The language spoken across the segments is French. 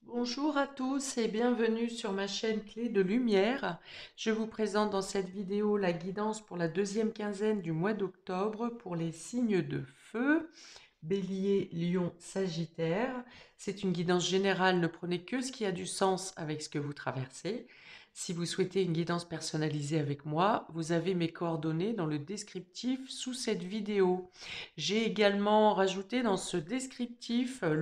Bonjour à tous et bienvenue sur ma chaîne Clé de Lumière. Je vous présente dans cette vidéo la guidance pour la deuxième quinzaine du mois d'octobre pour les signes de feu, Bélier, Lion, Sagittaire. C'est une guidance générale, ne prenez que ce qui a du sens avec ce que vous traversez. Si vous souhaitez une guidance personnalisée avec moi, vous avez mes coordonnées dans le descriptif sous cette vidéo. J'ai également rajouté dans ce descriptif un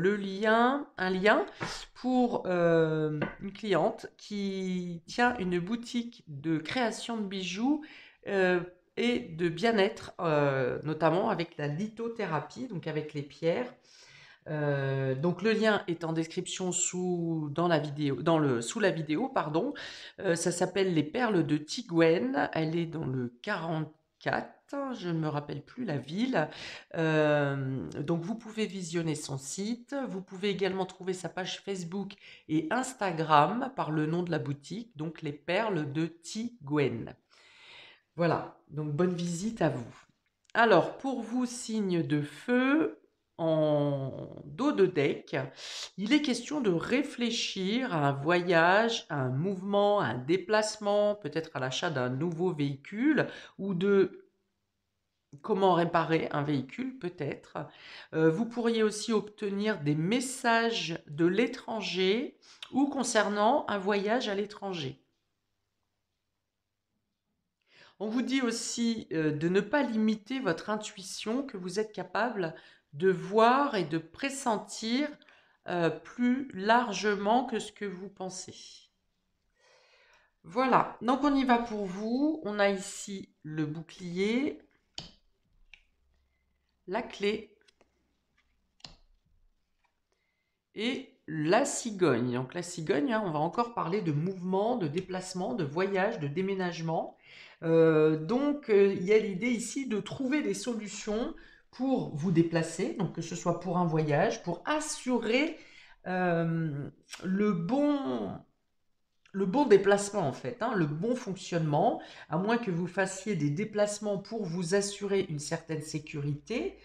lien pour une cliente qui tient une boutique de création de bijoux euh, et de bien-être, notamment avec la lithothérapie, donc avec les pierres. Donc le lien est en description dans la vidéo, sous la vidéo, pardon. Ça s'appelle Les Perles de Tigwen. Elle est dans le 44. Je ne me rappelle plus la ville. Donc vous pouvez visionner son site. Vous pouvez également trouver sa page Facebook et Instagram par le nom de la boutique, donc Les Perles de Tigwen. Voilà, donc bonne visite à vous. Alors, pour vous, signe de feu, en dos de deck, il est question de réfléchir à un voyage, à un mouvement, à un déplacement, peut-être à l'achat d'un nouveau véhicule ou de comment réparer un véhicule, peut-être. Vous pourriez aussi obtenir des messages de l'étranger ou concernant un voyage à l'étranger. On vous dit aussi de ne pas limiter votre intuition, que vous êtes capable de voir et de pressentir plus largement que ce que vous pensez. Voilà, donc on y va pour vous. On a ici le bouclier, la clé et la cigogne. Donc la cigogne, hein, on va encore parler de mouvement, de déplacement, de voyage, de déménagement. Il y a l'idée ici de trouver des solutions pour vous déplacer, donc que ce soit pour un voyage, pour assurer euh, le bon, le bon déplacement en fait, hein, le bon fonctionnement, à moins que vous fassiez des déplacements pour vous assurer une certaine sécurité.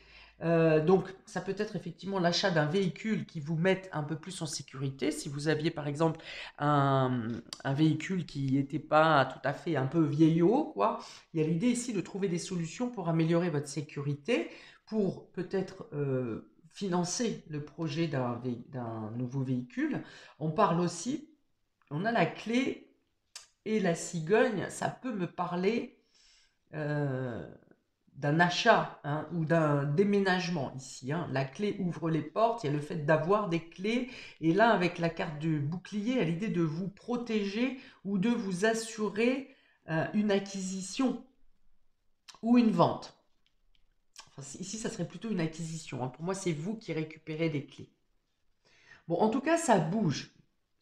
Donc, ça peut être effectivement l'achat d'un véhicule qui vous mette un peu plus en sécurité. Si vous aviez par exemple un véhicule qui n'était pas tout à fait un peu vieillot, quoi, il y a l'idée ici de trouver des solutions pour améliorer votre sécurité, pour peut-être financer le projet d'un nouveau véhicule. On parle aussi, on a la clé et la cigogne, ça peut me parler euh, d'un achat, hein, ou d'un déménagement ici, hein. La clé ouvre les portes, il y a le fait d'avoir des clés, et là avec la carte du bouclier, il y a l'idée de vous protéger ou de vous assurer une acquisition ou une vente. Enfin, ici, ça serait plutôt une acquisition, hein. Pour moi, c'est vous qui récupérez des clés. Bon, en tout cas, ça bouge.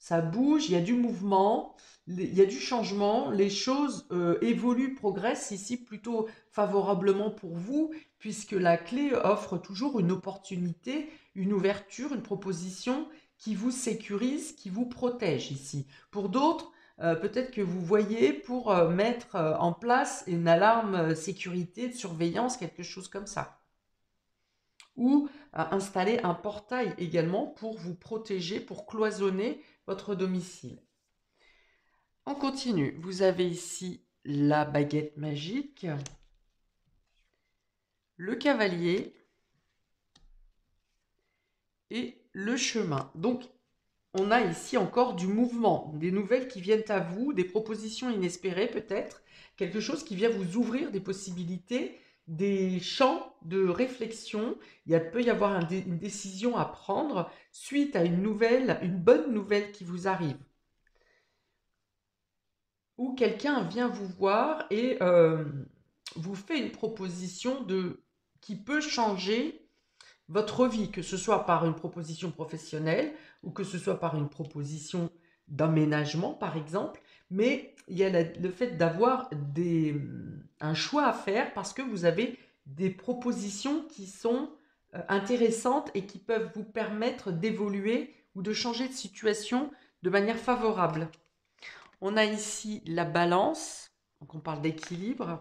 Ça bouge, il y a du mouvement, il y a du changement, les choses évoluent, progressent ici plutôt favorablement pour vous, puisque la clé offre toujours une opportunité, une ouverture, une proposition qui vous sécurise, qui vous protège ici. Pour d'autres, peut-être que vous voyez pour mettre en place une alarme sécurité, de surveillance, quelque chose comme ça, ou à installer un portail également pour vous protéger, pour cloisonner votre domicile. On continue. Vous avez ici la baguette magique, le cavalier et le chemin. Donc, on a ici encore du mouvement, des nouvelles qui viennent à vous, des propositions inespérées peut-être, quelque chose qui vient vous ouvrir des possibilités, des champs de réflexion. Peut y avoir une décision à prendre suite à une nouvelle, une bonne nouvelle qui vous arrive. Ou quelqu'un vient vous voir et vous fait une proposition qui peut changer votre vie, que ce soit par une proposition professionnelle ou que ce soit par une proposition d'aménagement, par exemple. Mais il y a le fait d'avoir un choix à faire parce que vous avez des propositions qui sont intéressantes et qui peuvent vous permettre d'évoluer ou de changer de situation de manière favorable. On a ici la balance, donc on parle d'équilibre,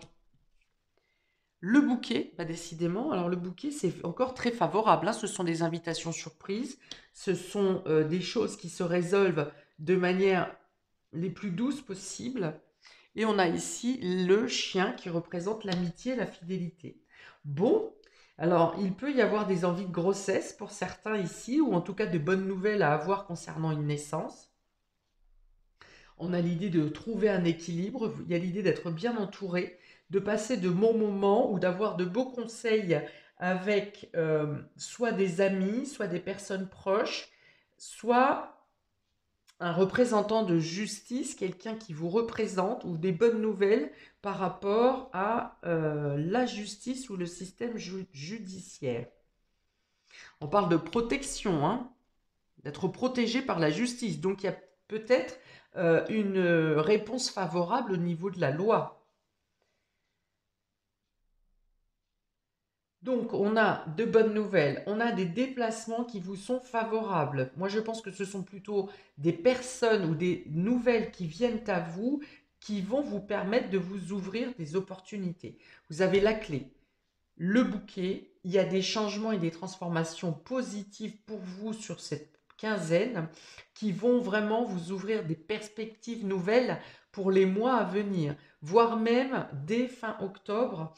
Le bouquet, bah décidément, alors le bouquet, c'est encore très favorable, hein. Ce sont des invitations surprises, ce sont des choses qui se résolvent de manière les plus douces possible. Et on a ici le chien qui représente l'amitié et la fidélité. Bon, alors il peut y avoir des envies de grossesse pour certains ici, ou en tout cas de bonnes nouvelles à avoir concernant une naissance. On a l'idée de trouver un équilibre, il y a l'idée d'être bien entouré, de passer de bons moments ou d'avoir de beaux conseils avec soit des amis, soit des personnes proches, soit un représentant de justice, quelqu'un qui vous représente, ou des bonnes nouvelles par rapport à la justice ou le système judiciaire. On parle de protection, hein, d'être protégé par la justice. Donc il y a peut-être une réponse favorable au niveau de la loi. Donc, on a de bonnes nouvelles, on a des déplacements qui vous sont favorables. Moi, je pense que ce sont plutôt des personnes ou des nouvelles qui viennent à vous qui vont vous permettre de vous ouvrir des opportunités. Vous avez la clé, le bouquet, il y a des changements et des transformations positives pour vous sur cette quinzaine qui vont vraiment vous ouvrir des perspectives nouvelles pour les mois à venir, voire même dès fin octobre.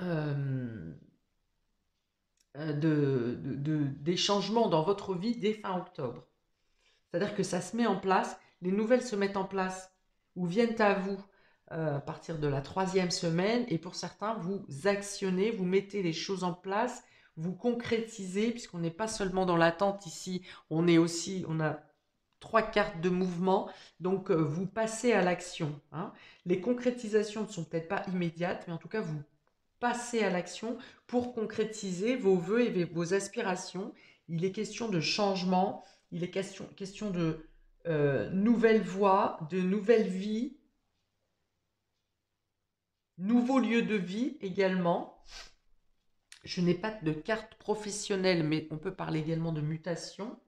euh, des changements dans votre vie dès fin octobre. C'est-à-dire que ça se met en place, les nouvelles se mettent en place ou viennent à vous à partir de la troisième semaine, et pour certains, vous actionnez, vous mettez les choses en place, vous concrétisez, puisqu'on n'est pas seulement dans l'attente ici, on a trois cartes de mouvement, donc vous passez à l'action, hein. Les concrétisations ne sont peut-être pas immédiates, mais en tout cas, vous passez à l'action pour concrétiser vos vœux et vos aspirations. Il est question de changement, il est question de nouvelles voies, de nouvelles vies, nouveaux lieux de vie également. Je n'ai pas de carte professionnelle, mais on peut parler également de mutation.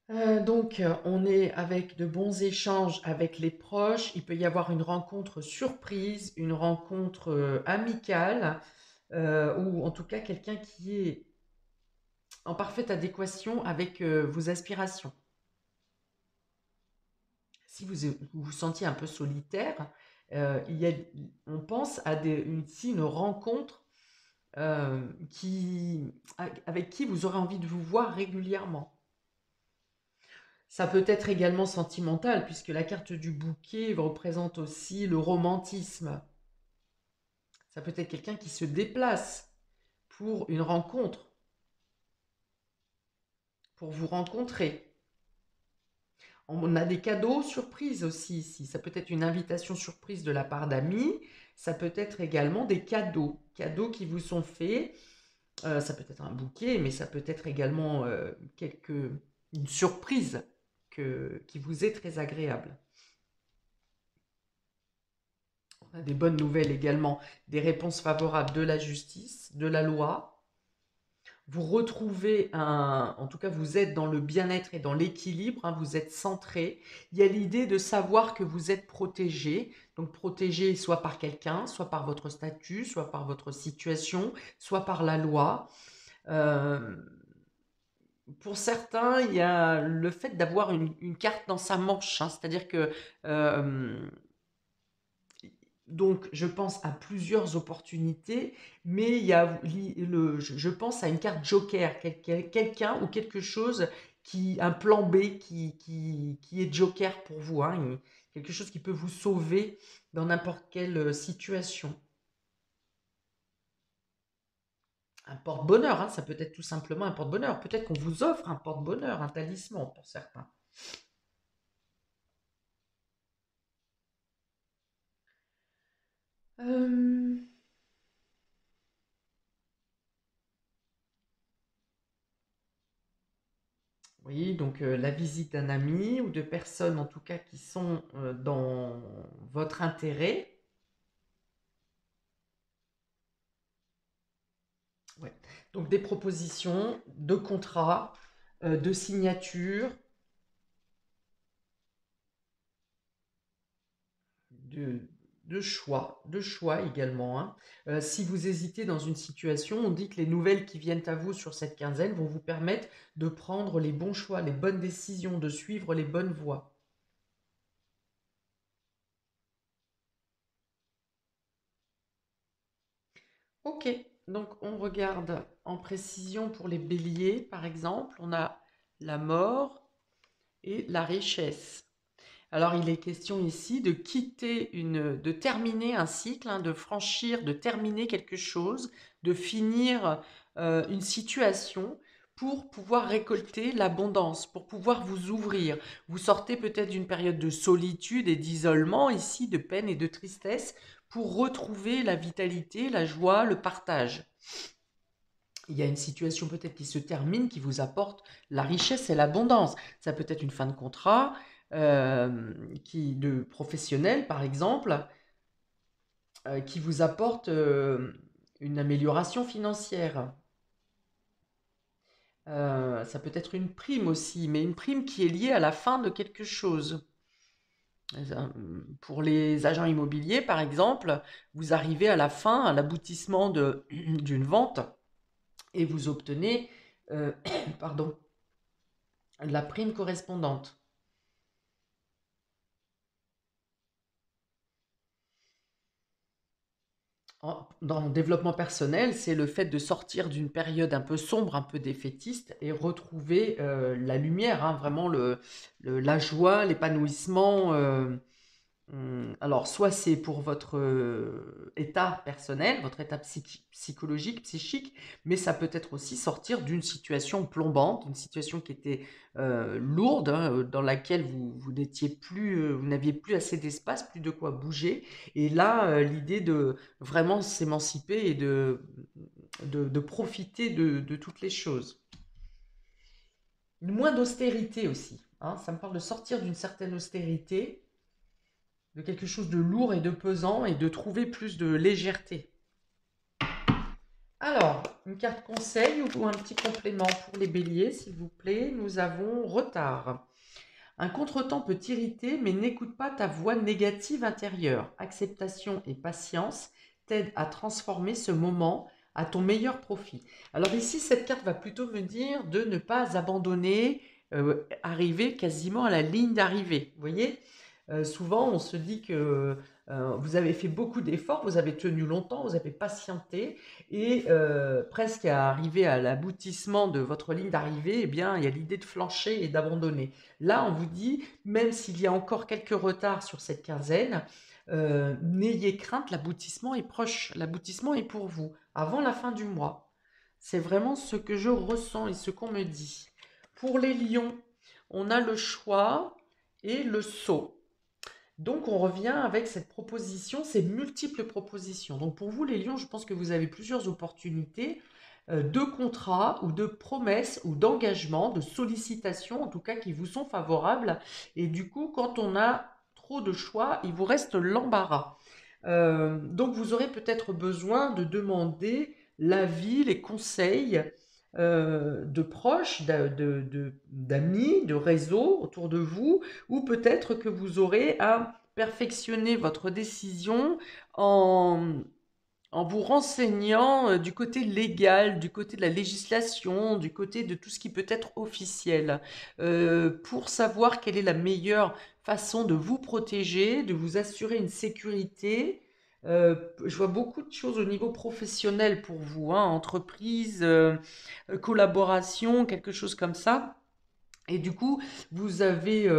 Donc, on est avec de bons échanges avec les proches. Il peut y avoir une rencontre surprise, une rencontre amicale, ou en tout cas quelqu'un qui est en parfaite adéquation avec vos aspirations. Si vous vous sentiez un peu solitaire, il y a, on pense à une rencontre avec qui vous aurez envie de vous voir régulièrement. Ça peut être également sentimental, puisque la carte du bouquet représente aussi le romantisme. Ça peut être quelqu'un qui se déplace pour une rencontre, pour vous rencontrer. On a des cadeaux surprises aussi ici. Ça peut être une invitation surprise de la part d'amis. Ça peut être également des cadeaux. Cadeaux qui vous sont faits. Ça peut être un bouquet, mais ça peut être également une surprise qui vous est très agréable. On a des bonnes nouvelles également, des réponses favorables de la justice, de la loi. Vous retrouvez en tout cas, vous êtes dans le bien-être et dans l'équilibre, hein, vous êtes centré. Il y a l'idée de savoir que vous êtes protégé, donc protégé soit par quelqu'un, soit par votre statut, soit par votre situation, soit par la loi. Euh, pour certains, il y a le fait d'avoir une carte dans sa manche, hein, c'est-à-dire que euh, donc, je pense à plusieurs opportunités, mais il y a je pense à une carte joker, quelqu'un ou quelque chose un plan B qui est joker pour vous, hein, quelque chose qui peut vous sauver dans n'importe quelle situation. Un porte-bonheur, hein, ça peut être tout simplement un porte-bonheur. Peut-être qu'on vous offre un porte-bonheur, un talisman pour certains. Euh, Oui, donc la visite d'un ami ou de personnes en tout cas qui sont dans votre intérêt. Ouais. Donc des propositions de contrats, de signatures, de choix également, hein. Si vous hésitez dans une situation, on dit que les nouvelles qui viennent à vous sur cette quinzaine vont vous permettre de prendre les bons choix, les bonnes décisions, de suivre les bonnes voies. Ok, donc on regarde en précision pour les béliers, par exemple, on a la mort et la richesse. Alors, il est question ici de de terminer un cycle, hein, de franchir, de terminer quelque chose, de finir une situation pour pouvoir récolter l'abondance, pour pouvoir vous ouvrir. Vous sortez peut-être d'une période de solitude et d'isolement ici, de peine et de tristesse, pour retrouver la vitalité, la joie, le partage. Il y a une situation peut-être qui se termine, qui vous apporte la richesse et l'abondance. Ça peut être une fin de contrat, de professionnel par exemple, qui vous apporte une amélioration financière. Ça peut être une prime aussi, mais une prime qui est liée à la fin de quelque chose. Pour les agents immobiliers, par exemple, vous arrivez à la fin, à l'aboutissement d'une vente, et vous obtenez, pardon, la prime correspondante. Dans le développement personnel, c'est le fait de sortir d'une période un peu sombre, un peu défaitiste et retrouver la lumière, hein, vraiment la joie, l'épanouissement. Alors, soit c'est pour votre état personnel, votre état psychologique, psychique, mais ça peut être aussi sortir d'une situation plombante, d'une situation qui était lourde, hein, dans laquelle vous n'étiez plus, vous n'aviez plus assez d'espace, plus de quoi bouger. Et là, l'idée de vraiment s'émanciper et de profiter de toutes les choses. Moins d'austérité aussi, hein, ça me parle de sortir d'une certaine austérité, de quelque chose de lourd et de pesant et de trouver plus de légèreté. Alors, une carte conseil ou un petit complément pour les béliers, s'il vous plaît. Nous avons retard. Un contretemps peut t'irriter, mais n'écoute pas ta voix négative intérieure. Acceptation et patience t'aident à transformer ce moment à ton meilleur profit. Alors ici, cette carte va plutôt me dire de ne pas abandonner, arriver quasiment à la ligne d'arrivée. Vous voyez, souvent on se dit que vous avez fait beaucoup d'efforts, vous avez tenu longtemps, vous avez patienté, et presque à arriver à l'aboutissement de votre ligne d'arrivée, eh bien, il y a l'idée de flancher et d'abandonner. Là, on vous dit, même s'il y a encore quelques retards sur cette quinzaine, n'ayez crainte, l'aboutissement est proche, l'aboutissement est pour vous, avant la fin du mois. C'est vraiment ce que je ressens et ce qu'on me dit. Pour les lions, on a le choix et le saut. Donc on revient avec cette proposition, ces multiples propositions. Donc pour vous les lions, je pense que vous avez plusieurs opportunités de contrats ou de promesses ou d'engagements, de sollicitations en tout cas qui vous sont favorables. Et du coup, quand on a trop de choix, il vous reste l'embarras. Donc vous aurez peut-être besoin de demander l'avis, les conseils de proches, d'amis, de réseaux autour de vous, ou peut-être que vous aurez à perfectionner votre décision en, en vous renseignant du côté légal, du côté de la législation, du côté de tout ce qui peut être officiel, pour savoir quelle est la meilleure façon de vous protéger, de vous assurer une sécurité. Je vois beaucoup de choses au niveau professionnel pour vous, hein, entreprise, collaboration, quelque chose comme ça. Et du coup, vous avez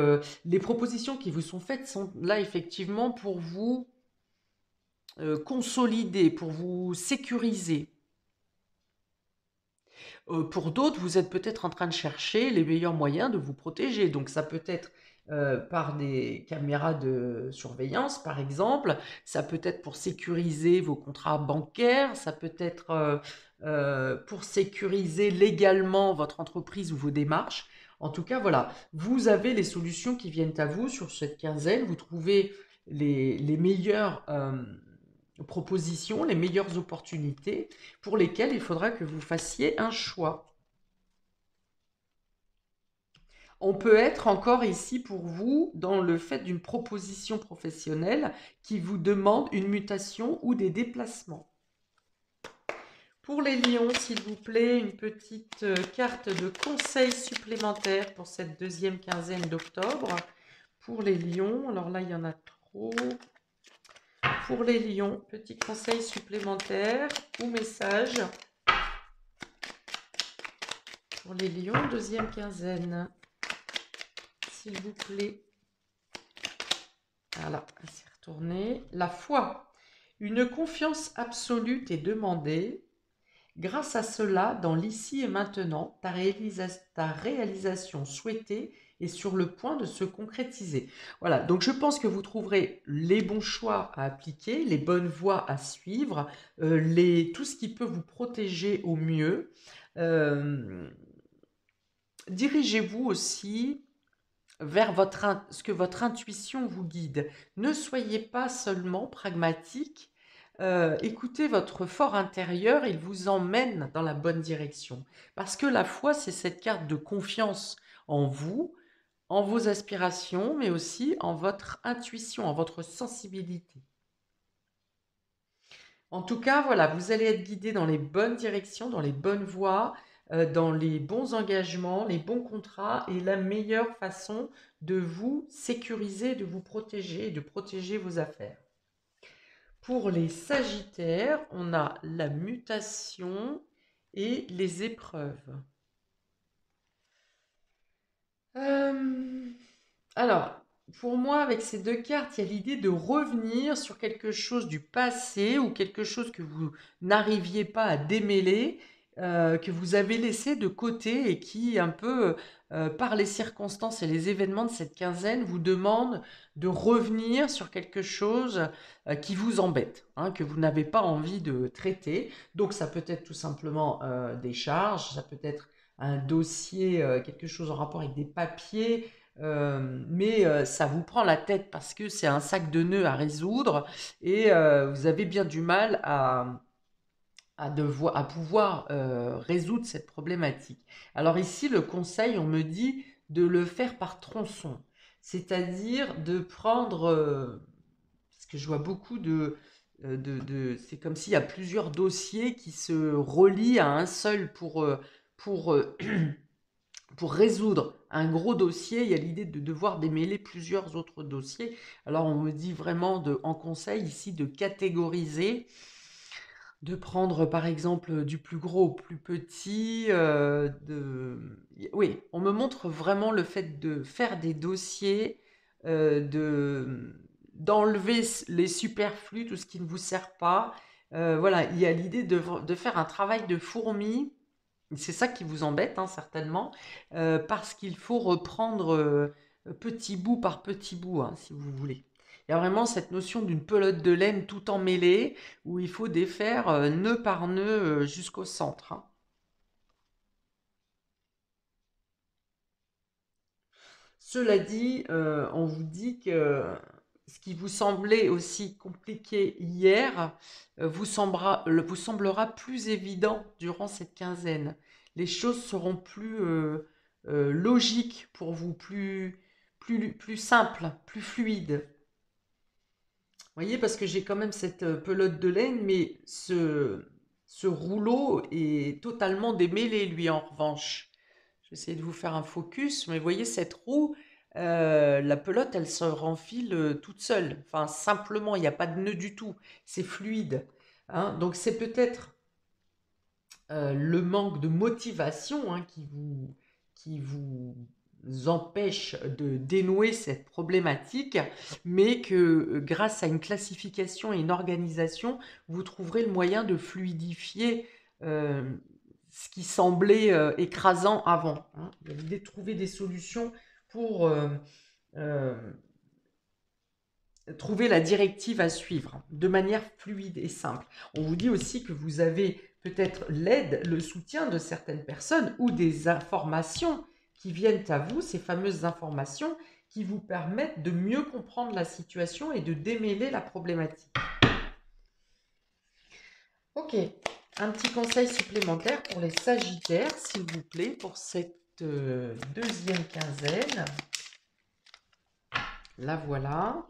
les propositions qui vous sont faites sont là effectivement pour vous consolider, pour vous sécuriser. Pour d'autres, vous êtes peut-être en train de chercher les meilleurs moyens de vous protéger. Donc ça peut être par des caméras de surveillance, par exemple. Ça peut être pour sécuriser vos contrats bancaires. Ça peut être pour sécuriser légalement votre entreprise ou vos démarches. En tout cas, voilà, vous avez les solutions qui viennent à vous sur cette quinzaine. Vous trouvez les meilleures propositions, les meilleures opportunités pour lesquelles il faudra que vous fassiez un choix. On peut être encore ici pour vous dans le fait d'une proposition professionnelle qui vous demande une mutation ou des déplacements. Pour les lions, s'il vous plaît, une petite carte de conseil supplémentaire pour cette deuxième quinzaine d'octobre. Pour les lions, alors là, il y en a trop. Pour les lions, petit conseil supplémentaire ou message. Pour les lions, deuxième quinzaine. S'il vous plaît. Voilà, elle s'est retournée. La foi. Une confiance absolue t'est demandée. Grâce à cela, dans l'ici et maintenant, ta réalisation souhaitée est sur le point de se concrétiser. Voilà, donc je pense que vous trouverez les bons choix à appliquer, les bonnes voies à suivre, tout ce qui peut vous protéger au mieux. Dirigez-vous aussi vers ce que votre intuition vous guide. Ne soyez pas seulement pragmatique. Écoutez votre fort intérieur, il vous emmène dans la bonne direction. Parce que la foi, c'est cette carte de confiance en vous, en vos aspirations, mais aussi en votre intuition, en votre sensibilité. En tout cas, voilà, vous allez être guidé dans les bonnes directions, dans les bonnes voies, dans les bons engagements, les bons contrats et la meilleure façon de vous sécuriser, de vous protéger et de protéger vos affaires. Pour les Sagittaires, on a la mutation et les épreuves. Alors, pour moi, avec ces deux cartes, il y a l'idée de revenir sur quelque chose du passé ou quelque chose que vous n'arriviez pas à démêler, que vous avez laissé de côté et qui, un peu, par les circonstances et les événements de cette quinzaine, vous demande de revenir sur quelque chose qui vous embête, hein, que vous n'avez pas envie de traiter. Donc, ça peut être tout simplement des charges, ça peut être un dossier, quelque chose en rapport avec des papiers, mais ça vous prend la tête parce que c'est un sac de nœuds à résoudre et vous avez bien du mal à pouvoir résoudre cette problématique. Alors ici, le conseil, on me dit de le faire par tronçon, c'est-à-dire de prendre, parce que je vois beaucoup c'est comme s'il y a plusieurs dossiers qui se relient à un seul pour, pour résoudre un gros dossier, il y a l'idée de devoir démêler plusieurs autres dossiers. Alors on me dit vraiment en conseil ici de catégoriser, de prendre par exemple du plus gros au plus petit. Oui, on me montre vraiment le fait de faire des dossiers, d'enlever les superflus, tout ce qui ne vous sert pas. Voilà, il y a l'idée de faire un travail de fourmi. C'est ça qui vous embête, hein, certainement, parce qu'il faut reprendre petit bout par petit bout, hein, si vous voulez. Il y a vraiment cette notion d'une pelote de laine tout emmêlée, où il faut défaire nœud par nœud jusqu'au centre, hein. Cela dit, on vous dit que ce qui vous semblait aussi compliqué hier vous semblera plus évident durant cette quinzaine. Les choses seront plus logiques pour vous, plus simples, plus fluides. Vous voyez, parce que j'ai quand même cette pelote de laine, mais ce rouleau est totalement démêlé, lui, en revanche. Je vais essayer de vous faire un focus, mais vous voyez cette roue, la pelote, elle se renfile toute seule. Enfin, simplement, il n'y a pas de nœud du tout. C'est fluide, hein. Donc, c'est peut-être le manque de motivation, hein, qui vous empêche de dénouer cette problématique, mais que grâce à une classification et une organisation, vous trouverez le moyen de fluidifier euh, ce qui semblait écrasant avant, hein. Il y a l'idée de trouver des solutions pour euh, trouver la directive à suivre de manière fluide et simple. On vous dit aussi que vous avez peut-être l'aide, le soutien de certaines personnes ou des informations qui viennent à vous, ces fameuses informations qui vous permettent de mieux comprendre la situation et de démêler la problématique. Ok, un petit conseil supplémentaire pour les Sagittaires, s'il vous plaît, pour cette deuxième quinzaine. La voilà.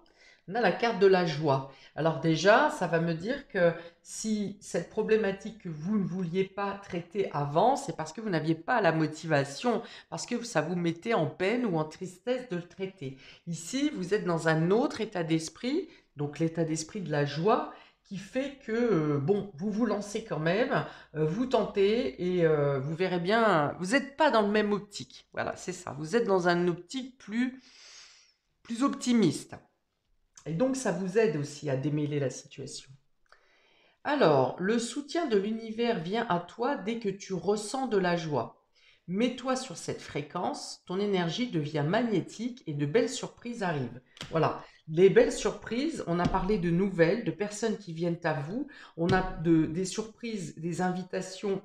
On a la carte de la joie. Alors déjà, ça va me dire que si cette problématique que vous ne vouliez pas traiter avant, c'est parce que vous n'aviez pas la motivation, parce que ça vous mettait en peine ou en tristesse de le traiter. Ici, vous êtes dans un autre état d'esprit, donc l'état d'esprit de la joie, qui fait que, bon, vous vous lancez quand même, vous tentez et vous verrez bien, vous n'êtes pas dans le même optique. Voilà, c'est ça. Vous êtes dans un optique plus optimiste. Et donc, ça vous aide aussi à démêler la situation. Alors, le soutien de l'univers vient à toi dès que tu ressens de la joie. Mets-toi sur cette fréquence, ton énergie devient magnétique et de belles surprises arrivent. Voilà, les belles surprises, on a parlé de nouvelles, de personnes qui viennent à vous, on a des surprises, des invitations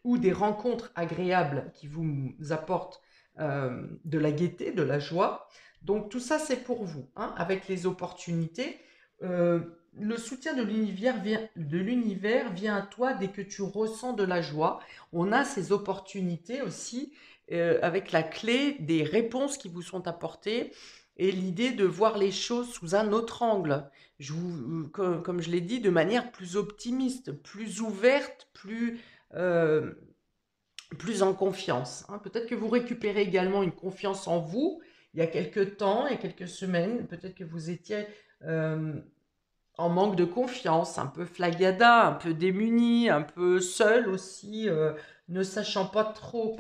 ou des rencontres agréables qui vous apportent de la gaieté, de la joie. Donc tout ça, c'est pour vous, hein, avec les opportunités. Euh, le soutien de l'univers vient à toi dès que tu ressens de la joie. On a ces opportunités aussi avec la clé des réponses qui vous sont apportées et l'idée de voir les choses sous un autre angle. Comme je l'ai dit, de manière plus optimiste, plus ouverte, euh, plus en confiance, hein. Peut-être que vous récupérez également une confiance en vous. Il y a quelques temps, il y a quelques semaines, peut-être que vous étiez euh, en manque de confiance, un peu flagada, un peu démuni, un peu seul aussi, ne sachant pas trop,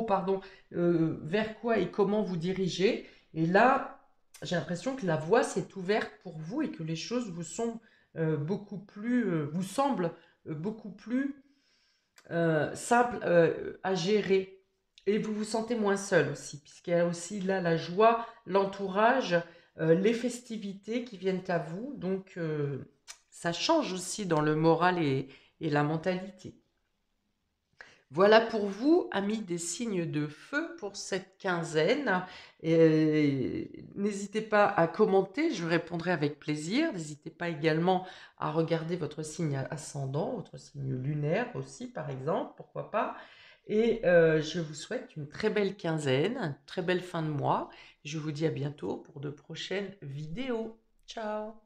pardon, vers quoi et comment vous diriger. Et là, j'ai l'impression que la voie s'est ouverte pour vous et que les choses vous sont vous semblent beaucoup plus simple à gérer. Et vous vous sentez moins seul aussi, puisqu'il y a aussi là la joie, l'entourage, les festivités qui viennent à vous. Donc, ça change aussi dans le moral et la mentalité. Voilà pour vous, amis des signes de feu, pour cette quinzaine. N'hésitez pas à commenter, je répondrai avec plaisir. N'hésitez pas également à regarder votre signe ascendant, votre signe lunaire aussi, par exemple, pourquoi pas. Et je vous souhaite une très belle quinzaine, une très belle fin de mois. Je vous dis à bientôt pour de prochaines vidéos. Ciao!